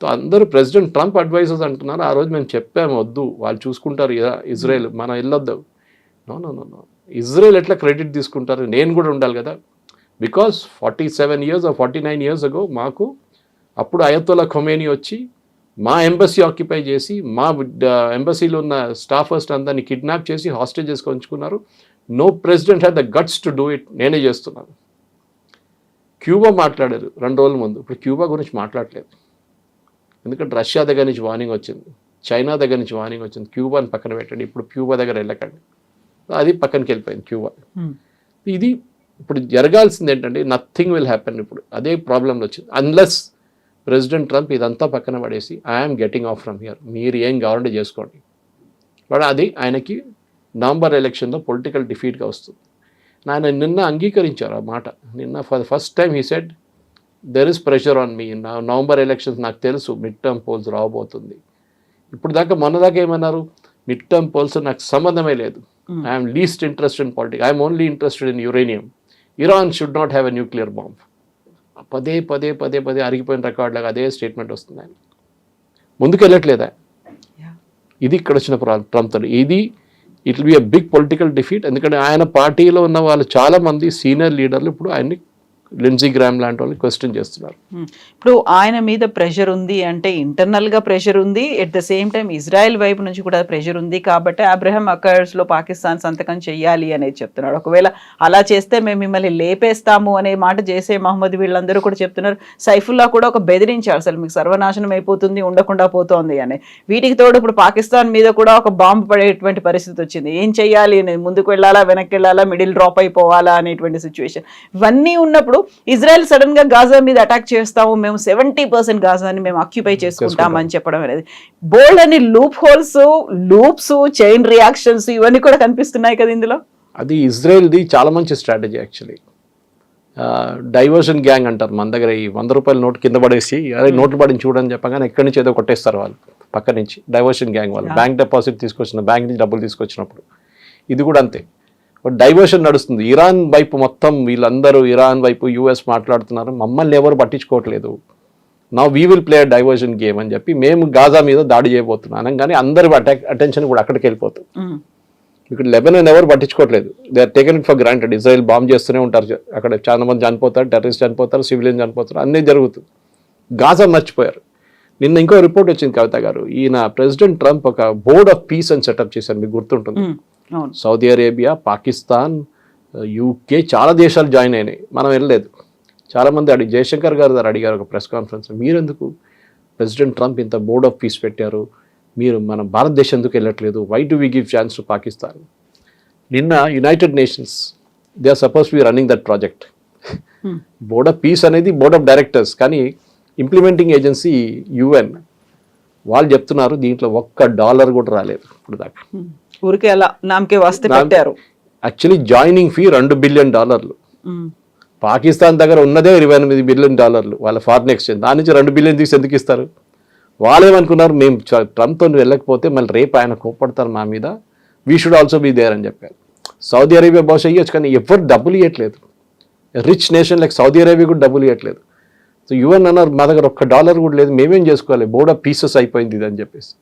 So అందరూ ప్రెసిడెంట్ ట్రంప్ అడ్వైజర్స్ అంటున్నారు, ఆ రోజు మేము చెప్పాము వద్దు, వాళ్ళు చూసుకుంటారు ఇజ్రాయెల్, మనం వెళ్ళొద్దు. నో, ఇజ్రాయెల్ ఎట్లా క్రెడిట్ తీసుకుంటారు? నేను కూడా ఉండాలి కదా. Because 47 years or 49 years ago మాకు అప్పుడు అయతొల్లా ఖొమేనీ వచ్చి మా ఎంబసీ ఆక్యుపై చేసి మా ఎంబసీలో ఉన్న స్టాఫర్స్ అందరినీ కిడ్నాప్ చేసి హాస్టేజెస్ ఉంచుకున్నారు. No president had the guts to do it, నేనే చేస్తున్నాను. క్యూబా మాట్లాడారు 2 రోజుల ముందు, ఇప్పుడు క్యూబా గురించి మాట్లాడలేదు. ఎందుకంటే రష్యా దగ్గర నుంచి వార్నింగ్ వచ్చింది, చైనా దగ్గర నుంచి వార్నింగ్ వచ్చింది, క్యూబాని పక్కన పెట్టండి, ఇప్పుడు క్యూబా దగ్గర వెళ్ళకండి, అది పక్కనకి వెళ్ళిపోయింది క్యూబా. ఇది ఇప్పుడు జరగాల్సింది ఏంటంటే నథింగ్ విల్ హ్యాపెన్. ఇప్పుడు అదే ప్రాబ్లంలో వచ్చింది. అన్లెస్ ప్రెసిడెంట్ ట్రంప్ ఇదంతా పక్కన పడేసి I'm getting of from here, మీరు ఏం కావాలంటే చేసుకోండి. బట్ అది ఆయనకి నవంబర్ ఎలక్షన్లో పొలిటికల్ డిఫీట్గా వస్తుంది. ఆయన నిన్న అంగీకరించారు ఆ మాట. నిన్న for the first time he said there is pressure on me, November elections నాకు తెలుసు మిడ్ టర్మ్ పోల్స్ రాబోతుంది. ఇప్పుడు దాకా మొన్నదాకా ఏమన్నారు, మిడ్ టర్మ్ పోల్స్ నాకు సంబంధమే లేదు, I'm least interested in politics, I'm only interested in uranium, Iran should not have a nuclear bomb. పదే అరిగిపోయిన రికార్డ్ లాగా అదే స్టేట్మెంట్ వస్తుంది. ఆయన ముందుకు వెళ్ళట్లేదా? ఇది ఇక్కడ వచ్చిన ట్రంప్తో. ఇది it will be a big political defeat. ఎందుకంటే ఆయన పార్టీలో ఉన్న వాళ్ళు చాలామంది సీనియర్ లీడర్లు ఇప్పుడు ఆయన్ని లిండ్సీ గ్రామ్ లాంటి వాళ్ళు క్వశ్చన్ చేస్తున్నారు. ఇప్పుడు ఆయన మీద ప్రెషర్ ఉంది అంటే ఇంటర్నల్గా ప్రెషర్ ఉంది, at the same time Israel వైపు నుంచి కూడా ప్రెషర్ ఉంది. కాబట్టి అబ్రహం అకర్డ్స్లో పాకిస్తాన్ సంతకం చెయ్యాలి అనేది చెప్తున్నాడు. ఒకవేళ అలా చేస్తే మేము మిమ్మల్ని లేపేస్తాము అనే మాట జైషే మహమ్మద్ వీళ్ళందరూ కూడా చెప్తున్నారు. సైఫుల్లా కూడా ఒక బెదిరించారు, అసలు మీకు సర్వనాశనం అయిపోతుంది, ఉండకుండా పోతోంది అని. వీటికి తోడు ఇప్పుడు పాకిస్తాన్ మీద కూడా ఒక బాంబు పడేటువంటి పరిస్థితి వచ్చింది. ఏం చెయ్యాలి అనేది, ముందుకు వెళ్ళాలా వెనక్కి వెళ్ళాలా, మిడిల్ డ్రాప్ అయిపోవాలా అనేటువంటి సిచ్యువేషన్. ఇవన్నీ ఉన్నప్పుడు ఇజ్రాయెల్ సడన్ గా గాజా మీద అటాక్ చేస్తాము, మేము 70% గాజాని మేము ఆక్యుపై చేసుకుంటాం అని చెప్పడం అనేది బోల్డ్ అని loop holes, loops, chain reactions ఇవన్నీ కూడా కనిపిస్తున్నాయి కదా ఇందులో. అది ఇజ్రాయెల్ది చాలా మంచి స్ట్రాటజీ యాక్చువల్లీ. డైవర్షన్ గ్యాంగ్ అంటారు మన దగ్గర. ఈ 100 రూపాయల నోట్ కింద పడేసి అదే నోట్లు పడిని చూడని చెప్పగానే ఎక్కడి నుంచి ఏదో కొట్టేస్తారు వాళ్ళు పక్క నుంచి. డైవర్షన్ గ్యాంగ్ వాళ్ళు బ్యాంక్ డిపాజిట్ తీసుకొచ్చిన, బ్యాంక్ నుంచి డబ్బులు తీసుకొచ్చినప్పుడు ఇది కూడా అంతే. డైవర్షన్ నడుస్తుంది. ఇరాన్ వైపు మొత్తం వీళ్ళందరూ ఇరాన్ వైపు యూఎస్ మాట్లాడుతున్నారు, మమ్మల్ని ఎవరు పట్టించుకోవట్లేదు, నా we will play diversion game అని చెప్పి మేము గాజా మీద దాడి చేయబోతున్నాం అనగానే అందరి అటెన్షన్ కూడా అక్కడికి వెళ్ళిపోతుంది. ఇక్కడ లెబనాన్ ఎవరు పట్టించుకోవట్లేదు. They are taken it for granted. Israel bomb చేస్తూనే ఉంటారు, అక్కడ చాలా మంది చనిపోతారు, టెర్రరిస్ట్ చనిపోతారు, సివిలియన్ చనిపోతారు, అన్నీ జరుగుతుంది. గాజా మర్చిపోయారు. నిన్న ఇంకో రిపోర్ట్ వచ్చింది కవిత గారు, ఈయన ప్రెసిడెంట్ ట్రంప్ ఒక బోర్డ్ ఆఫ్ పీస్ అని సెటప్ చేశారు, మీకు గుర్తుంటుంది. సౌదీ అరేబియా, పాకిస్తాన్, యూకే చాలా దేశాలు జాయిన్ అయినాయి, మనం వెళ్ళలేదు. చాలామంది జయశంకర్ గారు అడిగారు ఒక ప్రెస్ కాన్ఫరెన్స్, మీరెందుకు ప్రెసిడెంట్ ట్రంప్ ఇంత బోర్డ్ ఆఫ్ పీస్ పెట్టారు, మీరు మన భారతదేశం ఎందుకు వెళ్ళట్లేదు, why do we give chance to Pakistan. నిన్న United Nations they are suppose to be running that project. Board of peace అనేది బోర్డ్ ఆఫ్ డైరెక్టర్స్, కానీ ఇంప్లిమెంటింగ్ ఏజెన్సీ యుఎన్. వాళ్ళు చెప్తున్నారు దీంట్లో $1 కూడా రాలేదు ఇప్పుడు దాకా. ఊరికే అలా నామకే వాస్తే పెట్టారు. Actually joining fee $2 billion. Pakistan దగ్గర ఉన్నదే $28 బిలియన్ వాళ్ళ ఫారిన్ ఎక్స్చేంజ్. దాని నుంచి $2 బిలియన్ తీసి ఎందుకు ఇస్తారు? వాళ్ళేమనుకున్నారు, మేము ట్రంప్తో వెళ్ళకపోతే మళ్ళీ రేపు ఆయన కోప్పడతారు మా మీద, we should also be there అని చెప్పారు. సౌదీ అరేబియా బహుశా ఇవ్వచ్చు, కానీ ఎవరు డబ్బులు ఇవ్వట్లేదు. Rich nation like Saudi Arabia కూడా డబ్బులు ఇవ్వట్లేదు. సో యుఎన్ అన్నారు మా దగ్గర $1 కూడా లేదు, మేమేం చేసుకోవాలి, బోర్డ్ ఆఫ్ పీసెస్ అయిపోయింది ఇది అని చెప్పేసి.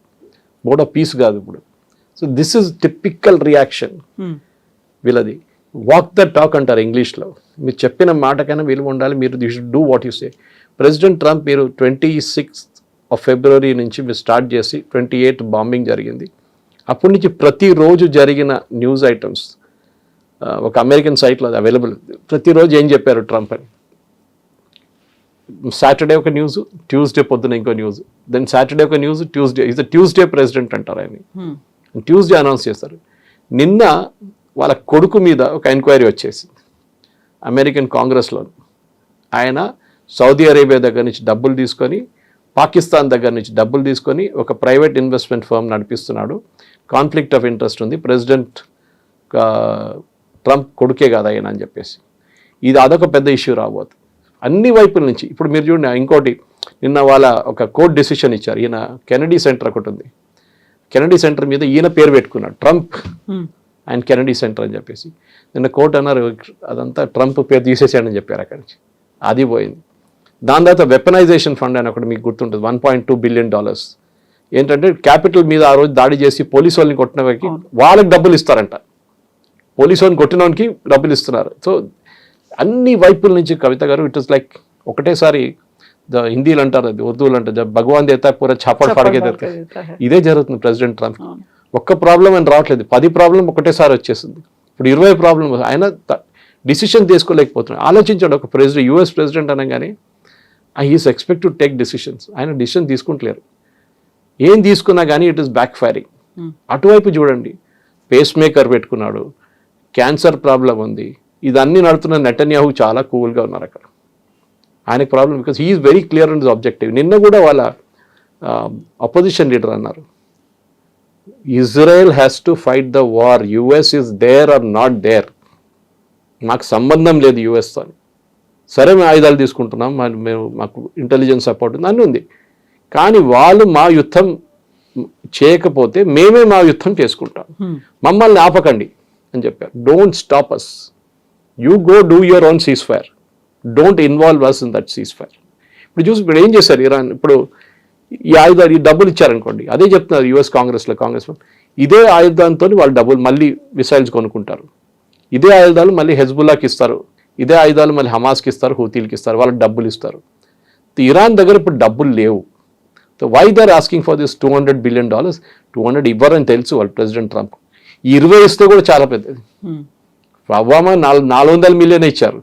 బోర్డ్ ఆఫ్ పీస్ కాదు ఇప్పుడు. So this is typical reaction వీళ్ళది. వాక్ ద టాక్ అంటారు ఇంగ్లీష్లో. మీరు చెప్పిన మాటకైనా విలువ ఉండాలి, మీరు you should do what you say. President Trump మీరు 26 ఫిబ్రవరి నుంచి మీరు స్టార్ట్ చేసి 28 బాంబింగ్ జరిగింది. అప్పటి నుంచి ప్రతిరోజు జరిగిన న్యూస్ ఐటమ్స్ ఒక అమెరికన్ సైట్లో అది అవైలబుల్. ప్రతిరోజు ఏం చెప్పారు ట్రంప్ అని. సాటర్డే ఒక న్యూస్, ట్యూస్డే పొద్దున ఇంకో న్యూస్, దెన్ సాటర్డే ఒక news, Tuesday is the Tuesday president అంటారు ఆయన. ట్యూస్డే అనౌన్స్ చేస్తారు. నిన్న వాళ్ళ కొడుకు మీద ఒక ఎంక్వైరీ వచ్చేసింది అమెరికన్ కాంగ్రెస్లో. ఆయన సౌదీ అరేబియా దగ్గర నుంచి డబ్బులు తీసుకొని, పాకిస్తాన్ దగ్గర నుంచి డబ్బులు తీసుకొని ఒక ప్రైవేట్ ఇన్వెస్ట్మెంట్ ఫర్మ్ నడిపిస్తున్నాడు, కాన్ఫ్లిక్ట్ ఆఫ్ ఇంట్రెస్ట్ ఉంది, ప్రెసిడెంట్ ట్రంప్ కొడుకే కాదు ఆయన అని చెప్పేసి. ఇది అదొక పెద్ద ఇష్యూ రాబోతుంది అన్ని వైపుల నుంచి. ఇప్పుడు మీరు చూడండి, ఇంకోటి నిన్న వాళ్ళ ఒక కోర్ట్ డెసిషన్ ఇచ్చారు. ఈయన కెనడీ సెంటర్ ఒకటి ఉంది, కెనడీ సెంటర్ మీద ఈయన పేరు పెట్టుకున్నాడు, ట్రంప్ అండ్ కెనడీ సెంటర్ అని చెప్పేసి. నిన్న కోర్టు అన్నారు అదంతా ట్రంప్ పేరు తీసేసాడని చెప్పారు అక్కడి నుంచి. అది పోయింది. దాని తర్వాత వెపనైజేషన్ ఫండ్ అని ఒకటి మీకు గుర్తుంటుంది, $1.2 బిలియన్. ఏంటంటే క్యాపిటల్ మీద ఆ రోజు దాడి చేసి పోలీసు వాళ్ళని కొట్టిన వారికి వాళ్ళకి డబ్బులు ఇస్తారంట, పోలీసు వాళ్ళని కొట్టిన వానికి డబ్బులు ఇస్తున్నారు. సో అన్ని వైపుల నుంచి కవిత గారు ఇట్ ఇస్ లైక్ ఒకటేసారి హిందీలు అంటారు, అది ఉర్దూలు అంటారు, భగవాన్ దేతా పూర చాపడ్ పడగే దేతా. ఇదే జరుగుతుంది ప్రెసిడెంట్ ట్రంప్. ఒక్క ప్రాబ్లం అని రావట్లేదు, 10 ప్రాబ్లం ఒకటేసారి వచ్చేసింది. ఇప్పుడు 20 ప్రాబ్లం. ఆయన డిసిషన్ తీసుకోలేకపోతున్నాడు. ఆలోచించాడు, ఒక ప్రెసిడెంట్, యుఎస్ ప్రెసిడెంట్ అనగానే he's expect to take decisions. ఆయన డిసిషన్ తీసుకుంటలేరు. ఏం తీసుకున్నా కానీ ఇట్ ఈస్ బ్యాక్ ఫైరింగ్. అటువైపు చూడండి, పేస్ మేకర్ పెట్టుకున్నాడు, క్యాన్సర్ ప్రాబ్లం ఉంది, ఇదన్నీ నడుతున్న నెటన్యాహు చాలా కూల్గా ఉన్నారు అక్కడ. ఆయనకు problem because he is very clear and objective. నిన్న కూడా వాళ్ళ అపోజిషన్ లీడర్ అన్నారు, Israel has to fight the war, US is there or not there, మాకు సంబంధం లేదు యుఎస్తో. సరే మేము ఆయుధాలు తీసుకుంటున్నాం, మేము మాకు ఇంటెలిజెన్స్ సపోర్ట్ ఉంది అన్నీ ఉంది, కానీ వాళ్ళు మా యుద్ధం చేయకపోతే మేమే మా యుద్ధం చేసుకుంటాం, మమ్మల్ని ఆపకండి అని చెప్పారు. Don't stop us, you go do your own ceasefire, don't involve us in that ceasefire. ఇప్పుడు ఏం చేశారు ఇరాన్, ఇప్పుడు ఈ ఆయుధాలు, ఈ డబ్బులు ఇచ్చారనుకోండి, అదే చెప్తున్నారు యుఎస్ కాంగ్రెస్ ఇదే ఆయుధాంతో వాళ్ళు డబ్బులు మళ్ళీ మిసైల్స్ కొనుక్కుంటారు, ఇదే ఆయుధాలు మళ్ళీ హెజ్బుల్లాకి ఇస్తారు, ఇదే ఆయుధాలు మళ్ళీ హమాస్కి ఇస్తారు, హూతీలకి ఇస్తారు, వాళ్ళకి డబ్బులు ఇస్తారు. ఇరాన్ దగ్గర ఇప్పుడు డబ్బులు లేవు. So why they are asking for this $200 billion. 200 ఇవ్వరని తెలుసు వాళ్ళు ప్రెసిడెంట్ ట్రంప్. 20 ఇస్తే కూడా చాలా పెద్దది. ఒబామా 400 మిలియన్ ఇచ్చారు.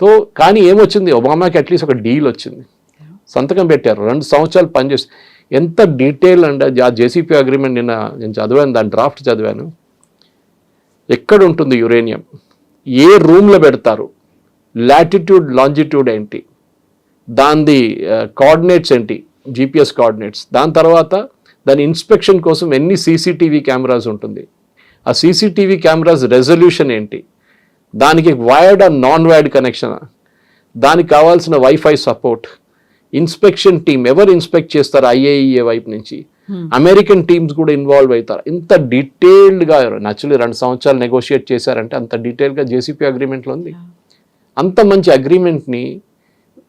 సో కానీ ఏమొచ్చింది, ఒబామాకి అట్లీస్ట్ ఒక డీల్ వచ్చింది, సంతకం పెట్టారు, 2 సంవత్సరాలు పనిచేసి. ఎంత డీటెయిల్ అంటే ఆ జేసీపీ అగ్రిమెంట్ నిన్న నేను చదివాను, దాని డ్రాఫ్ట్ చదివాను. ఎక్కడ ఉంటుంది యురేనియం, ఏ రూమ్లో పెడతారు, లాటిట్యూడ్ లాంజిట్యూడ్ ఏంటి, దాని కోఆర్డినేట్స్ ఏంటి, జీపీఎస్ కోఆర్డినేట్స్, దాని తర్వాత దాని ఇన్స్పెక్షన్ కోసం ఎన్ని సీసీటీవీ కెమెరాస్ ఉంటుంది, ఆ సీసీటీవీ కెమెరాస్ రెజల్యూషన్ ఏంటి, దానికి వైర్డ్ ఆ నాన్ వైర్డ్ కనెక్షన్, దానికి కావాల్సిన వైఫై సపోర్ట్, ఇన్స్పెక్షన్ టీమ్ ఎవరు ఇన్స్పెక్ట్ చేస్తారు, ఐఏఈఏ వైపు నుంచి అమెరికన్ టీమ్స్ కూడా ఇన్వాల్వ్ అవుతారు. ఇంత డీటెయిల్డ్గా యాక్చువల్లీ 2 సంవత్సరాలు నెగోషియేట్ చేశారంటే అంత డీటెయిల్గా జేసీపీ అగ్రిమెంట్లో ఉంది. అంత మంచి అగ్రిమెంట్ని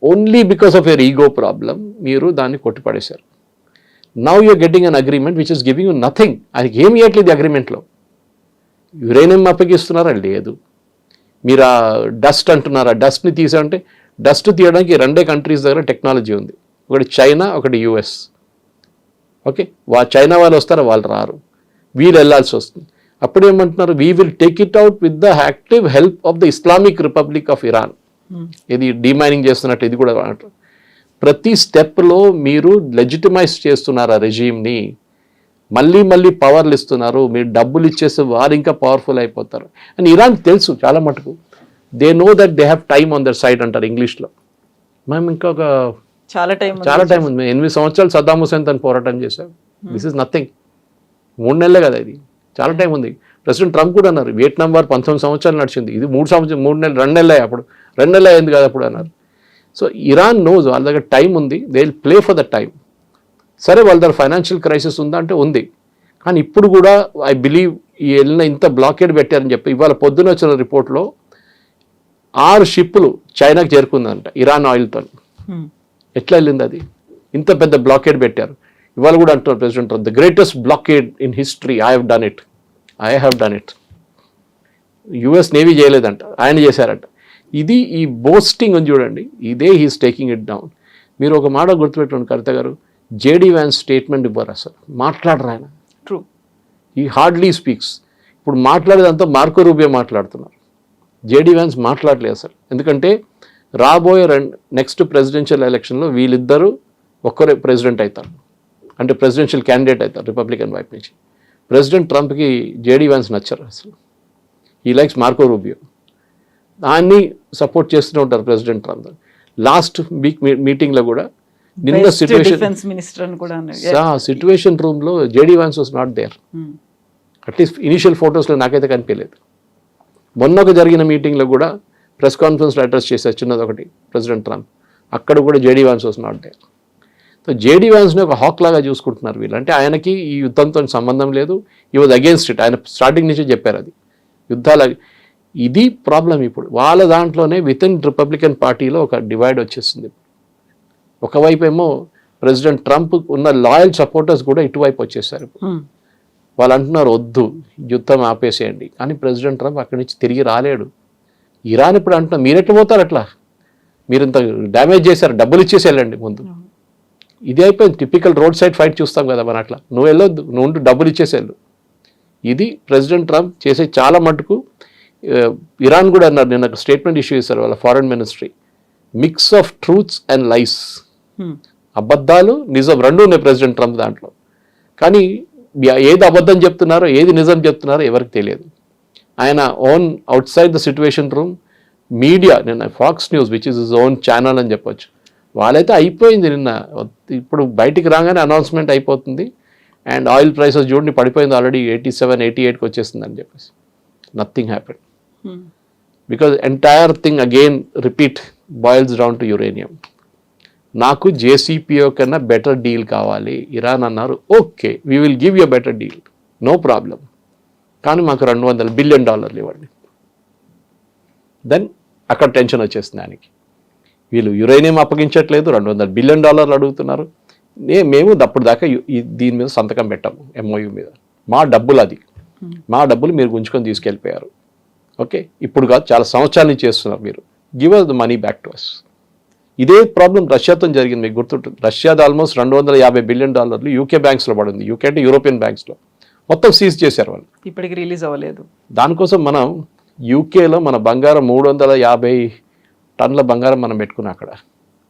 only because of your ego problem మీరు దాన్ని కొట్టిపడేశారు. Now you're getting an agreement which is giving you nothing. ఆయనకి ఏమి ఇవ్వట్లేదు అగ్రిమెంట్లో. యురేనియం అప్పగిస్తున్నారా? లేదు. మీరు ఆ డస్ట్ అంటున్నారా? డస్ట్ని తీసారంటే డస్ట్ తీయడానికి 2 కంట్రీస్ దగ్గర టెక్నాలజీ ఉంది. ఒకటి చైనా, ఒకటి యుఎస్. ఓకే, చైనా వాళ్ళు వస్తారా? వాళ్ళు రారు, వీళ్ళు వెళ్ళాల్సి వస్తుంది. అప్పుడు ఏమంటున్నారు? We will take it out with the active help of the Islamic republic of Iran. ఇది డీమైనింగ్ చేస్తున్నట్టు ఇది కూడా అంటారు. ప్రతి స్టెప్లో మీరు లెజిటిమైజ్ చేస్తున్నారు ఆ రెజీమ్ని, మళ్ళీ పవర్లు ఇస్తున్నారు. మీరు డబ్బులు ఇచ్చేస్తే వారు ఇంకా పవర్ఫుల్ అయిపోతారు అని ఇరాన్ తెలుసు చాలా మటుకు. They know that they have time on their side అంటారు ఇంగ్లీష్లో. మేము ఇంకొక చాలా టైం ఉంది. 8 సంవత్సరాలు సద్దాం హుసేన్ తను పోరాటం చేశాం. This is nothing. 3 నెలలే కదా ఇది, చాలా టైం ఉంది. ప్రెసిడెంట్ ట్రంప్ కూడా అన్నారు వియట్నాం వార్ 19 సంవత్సరాలు నడిచింది, ఇది 3 నెలలు 2 నెలలే, అప్పుడు 2 నెలలు అయింది కదా అప్పుడు అన్నారు. సో ఇరాన్ నోజ్ వాళ్ళ దగ్గర టైం ఉంది, they will play for the time. సరే వాళ్ళ దగ్గర ఫైనాన్షియల్ క్రైసిస్ ఉందా అంటే ఉంది, కానీ ఇప్పుడు కూడా ఐ బిలీవ్ ఈ వెళ్ళిన ఇంత బ్లాకేడ్ పెట్టారని చెప్పి ఇవాళ పొద్దున వచ్చిన రిపోర్ట్లో 6 షిప్పులు చైనాకి చేరుకుందంట ఇరాన్ ఆయిల్తో. ఎట్లా వెళ్ళింది అది? ఇంత పెద్ద బ్లాకేడ్ పెట్టారు. ఇవాళ కూడా అంటున్నారు president, the greatest blockade in history, I have done it. US navy చేయలేదంట, ఆయన చేశారంట. ఇది ఈ బోస్టింగ్ అని చూడండి, ఇదే హీస్ టేకింగ్ ఇట్ డౌన్. మీరు ఒక మాట గుర్తుపెట్టుకోండి కవిత గారు, జేడీ వ్యాన్స్ స్టేట్మెంట్ ఇవ్వరు, అసలు మాట్లాడరు ఆయన. ట్రూ, ఈ హార్డ్లీ స్పీక్స్. ఇప్పుడు మాట్లాడేదంతా మార్కో రూబియో మాట్లాడుతున్నారు, జేడీ వ్యాన్స్ మాట్లాడలేదు అసలు. ఎందుకంటే రాబోయే నెక్స్ట్ ప్రెసిడెన్షియల్ ఎలక్షన్లో వీళ్ళిద్దరూ ఒక్కరే ప్రెసిడెంట్ అవుతారు, అంటే ప్రెసిడెన్షియల్ క్యాండిడేట్ అవుతారు రిపబ్లికన్ వైపు నుంచి. ప్రెసిడెంట్ ట్రంప్కి జేడీ వ్యాన్స్ నచ్చరు అసలు, ఈ లైక్స్ మార్కో రూబియో. దాన్ని సపోర్ట్ చేస్తూనే ఉంటారు ప్రెసిడెంట్ ట్రంప్. లాస్ట్ వీక్ మీటింగ్లో కూడా నిన్న సిట్యుయేషన్ రూమ్లో JD Vance was not there. At least initial ఫొటోస్లో నాకైతే కనిపించలేదు. మొన్న జరిగిన మీటింగ్లో కూడా ప్రెస్ కాన్ఫరెన్స్లో అడ్రస్ చేశారు చిన్నది ఒకటి ప్రెసిడెంట్ ట్రంప్, అక్కడ కూడా JD Vance was not there. So JD వ్యాన్స్ని ఒక హాక్ లాగా చూసుకుంటున్నారు వీళ్ళు. అంటే ఆయనకి ఈ యుద్ధంతో సంబంధం లేదు, ఈ వాజ్ అగేన్స్ట్ ఇట్. ఆయన స్టార్టింగ్ నుంచి చెప్పారు అది యుద్ధాల. ఇది ప్రాబ్లం ఇప్పుడు వాళ్ళ దాంట్లోనే విత్ ఇన్ రిపబ్లికన్ పార్టీలో ఒక డివైడ్ వచ్చేస్తుంది. ఒకవైపు ఏమో ప్రెసిడెంట్ ట్రంప్ ఉన్న లాయల్ సపోర్టర్స్ కూడా ఇటువైపు వచ్చేసారు. వాళ్ళు అంటున్నారు వద్దు యుద్ధం ఆపేసేయండి, కానీ ప్రెసిడెంట్ ట్రంప్ అక్కడి నుంచి తిరిగి రాలేడు. ఇరాన్ ఇప్పుడు అంటున్నారు మీరెట్లా పోతారు, అట్లా మీరు ఇంత డ్యామేజ్ చేశారు, డబ్బులు ఇచ్చేసి వెళ్ళండి ముందు. ఇది అయిపోయింది, టిపికల్ రోడ్ సైడ్ ఫైట్ చూస్తాం కదా మనం. అట్లా నువ్వు వెళ్ళొద్దు, నువ్వు డబ్బులు ఇచ్చేసేళ్ళు. ఇది ప్రెసిడెంట్ ట్రంప్ చేసే చాలా మటుకు. ఇరాన్ కూడా అన్నారు, నిన్న స్టేట్మెంట్ ఇష్యూ చేశారు వాళ్ళ foreign ministry, mix of truths and lies. అబద్ధాలు నిజం రెండు ఉన్నాయి ప్రెసిడెంట్ ట్రంప్ దాంట్లో. కానీ ఏది అబద్ధం చెప్తున్నారో ఏది నిజం చెప్తున్నారో ఎవరికి తెలియదు. ఆయన own outside the situation room media, నిన్న Fox News which is his own channel అని చెప్పొచ్చు, వాళ్ళైతే అయిపోయింది నిన్న. ఇప్పుడు బయటికి రాగానే అనౌన్స్మెంట్ అయిపోతుంది, అండ్ ఆయిల్ ప్రైసెస్ చూడండి పడిపోయింది ఆల్రెడీ 87-88కి వచ్చేస్తుంది అని చెప్పేసి. Nothing happen because entire thing again repeat boils down to uranium. నాకు జేసీపీఓ కన్నా బెటర్ డీల్ కావాలి. ఇరాన్ అన్నారు okay we will give you better deal, no problem, కానీ మాకు $200 బిలియన్ ఇవ్వండి. దెన్ అక్కడ టెన్షన్ వచ్చేస్తుంది ఆయనకి. వీళ్ళు యురేనియం అప్పగించట్లేదు, $200 బిలియన్ అడుగుతున్నారు. మేము అప్పుడు దాకా దీని మీద సంతకం పెట్టాము ఎంఓయూ మీద, మా డబ్బులు అది, మా డబ్బులు మీరు గుంజుకొని తీసుకెళ్ళిపోయారు. ఓకే ఇప్పుడు కాదు చాలా సంవత్సరాల నుంచి చేస్తున్నారు మీరు, give us the money back to us. ఇదే ప్రాబ్లం రష్యాతో జరిగింది, మీకు గుర్తుంటుంది. రష్యాది ఆల్మోస్ట్ $250 బిలియన్ యూకే బ్యాంక్స్లో పడింది. యూకే అంటే యూరోపియన్ బ్యాంక్స్లో మొత్తం సీజ్ చేశారు వాళ్ళు, ఇప్పటికి రిలీజ్ అవ్వలేదు. దానికోసం మనం యూకేలో మన బంగారం 350 టన్నుల బంగారం మనం పెట్టుకున్నాం అక్కడ.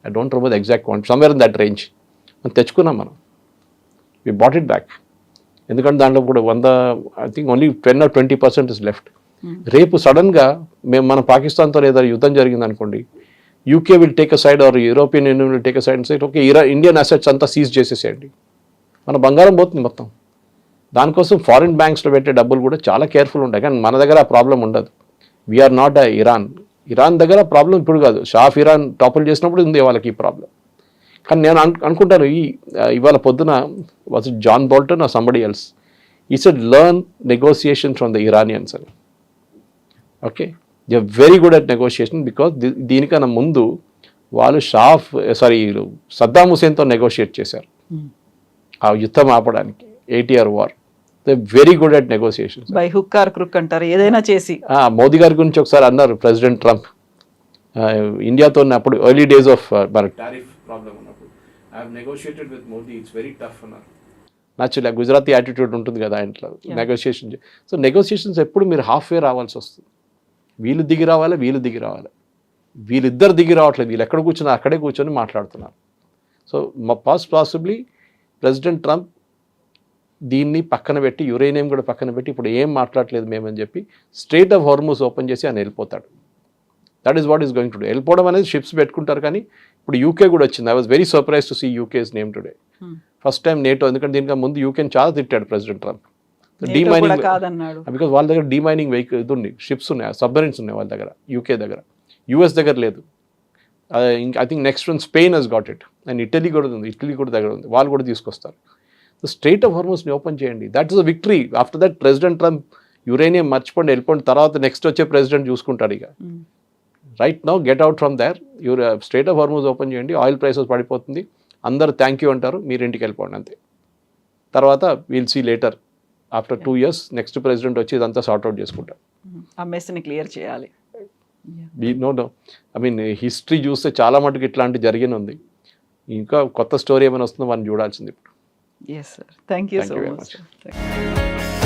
I don't remember the exact quantity, somewhere in that range మనం తెచ్చుకున్నాం. మనం వి బాట్ ఇట్ బ్యాక్, ఎందుకంటే దాంట్లో కూడా I think only 10 or 20% is left. రేపు సడన్గా మన పాకిస్తాన్తో ఏదైనా యుద్ధం జరిగింది అనుకోండి, UK will take a side or European union will take a side and side okay Indian assets అంతా సీజ్ చేసేసేయండి, మన బంగారం పోతుంది మొత్తం. దానికోసం ఫారిన్ బ్యాంక్స్లో పెట్టే డబ్బులు కూడా చాలా కేర్ఫుల్ ఉంటాయి. కానీ మన దగ్గర ఆ ప్రాబ్లం ఉండదు. వీఆర్ నాట్ అ ఇరాన్ దగ్గర ప్రాబ్లం ఇప్పుడు కాదు, షాఫ్ ఇరాన్ టాపుల్ చేసినప్పుడు ఉంది వాళ్ళకి ఈ ప్రాబ్లం. కానీ నేను అనుకుంటాను ఇవాళ పొద్దున was it John Bolton or somebody else, he said learn negotiation from the Iranians అని. Okay they are very good at negotiation because దీనికన్నా ముందు వాళ్ళు సద్దాం హుసేన్తో నెగోషియేట్ చేశారు ఆ యుద్ధం ఆపడానికి 8-year war. They very good at negotiations. By hook are క్రుక్ అంటారు, ఏదైనా చేసి. మోదీ గారి గురించి ఒకసారి అన్నారు ప్రెసిడెంట్ ట్రంప్, ఇండియాతో అప్పుడు ఎర్లీ డేస్ ఆఫ్ మన టారిఫ్ ప్రాబ్లం ఉన్నప్పుడు, I have negotiated with Modi, it's very tough అన్నారు. న్యాచురల్గా గుజరాతీ యాటిట్యూడ్ ఉంటుంది కదా ఇంట్లో, నెగోషియేషన్. సో నెగోషియేషన్స్ ఎప్పుడు మీరు హాఫ్ వే రావాల్సి వస్తుంది. వీళ్ళు దిగి రావాలి, వీళ్ళిద్దరు దిగి రావట్లేదు, వీళ్ళు ఎక్కడ కూర్చున్నారు అక్కడే కూర్చొని మాట్లాడుతున్నారు. సో పాసిబ్లీ ప్రెసిడెంట్ ట్రంప్ దీన్ని పక్కన పెట్టి, యురేనియం కూడా పక్కన పెట్టి, ఇప్పుడు ఏం మాట్లాడలేదు మేమని చెప్పి స్ట్రెయిట్ ఆఫ్ హార్మూజ్ ఓపెన్ చేసి ఆయన వెళ్ళిపోతాడు. That is what is going to do. వెళ్ళిపోవడం అనేది షిప్స్ పెట్టుకుంటారు, కానీ ఇప్పుడు యూకే కూడా వచ్చింది. I was very surprise to see UK's name today. First time NATO, ఎందుకంటే దీనికి ముందు యూకేని చాలా తిట్టాడు ప్రెసిడెంట్ ట్రంప్. డీమైనింగ్ బికాజ్ వాళ్ళ దగ్గర డీమైనింగ్ వెహికల్ ఇది ఉంది, షిప్స్ ఉన్నాయి, సబ్మరీన్స్ ఉన్నాయి వాళ్ళ దగ్గర, యూకే దగ్గర. యూఎస్ దగ్గర లేదు. I think next one Spain has got it, and Italy కూడా ఉంది, ఇటలీ కూడా దగ్గర ఉంది, వాళ్ళు కూడా తీసుకొస్తారు. సో స్ట్రెయిట్ ఆఫ్ హార్మూజ్ని ఓపెన్ చేయండి, that is a victory. After that President Trump uranium మర్చిపోండి, వెళ్ళిపోండి, తర్వాత నెక్స్ట్ వచ్చే ప్రెసిడెంట్ చూసుకుంటాడు. ఇక right now get out from there. Strait of Hormuz open చేయండి, ఆయిల్ ప్రైసెస్ పడిపోతుంది, అందరూ థ్యాంక్ యూ అంటారు, మీరు ఇంటికి వెళ్ళిపోండి అంతే. తర్వాత will see later after 2 years next president వచ్చి ఇదంతా సార్ట్అవుట్ చేసుకుంటారు. ఆ మెస్ని క్లియర్ చేయాలి. నో ఐ మీన్ హిస్టరీ చూస్తే చాలా మటుకు ఇట్లాంటి జరిగిన ఉంది. ఇంకా కొత్త స్టోరీ ఏమైనా వస్తుందో మనం చూడాల్సింది ఇప్పుడు. Yes sir, thank you so very much.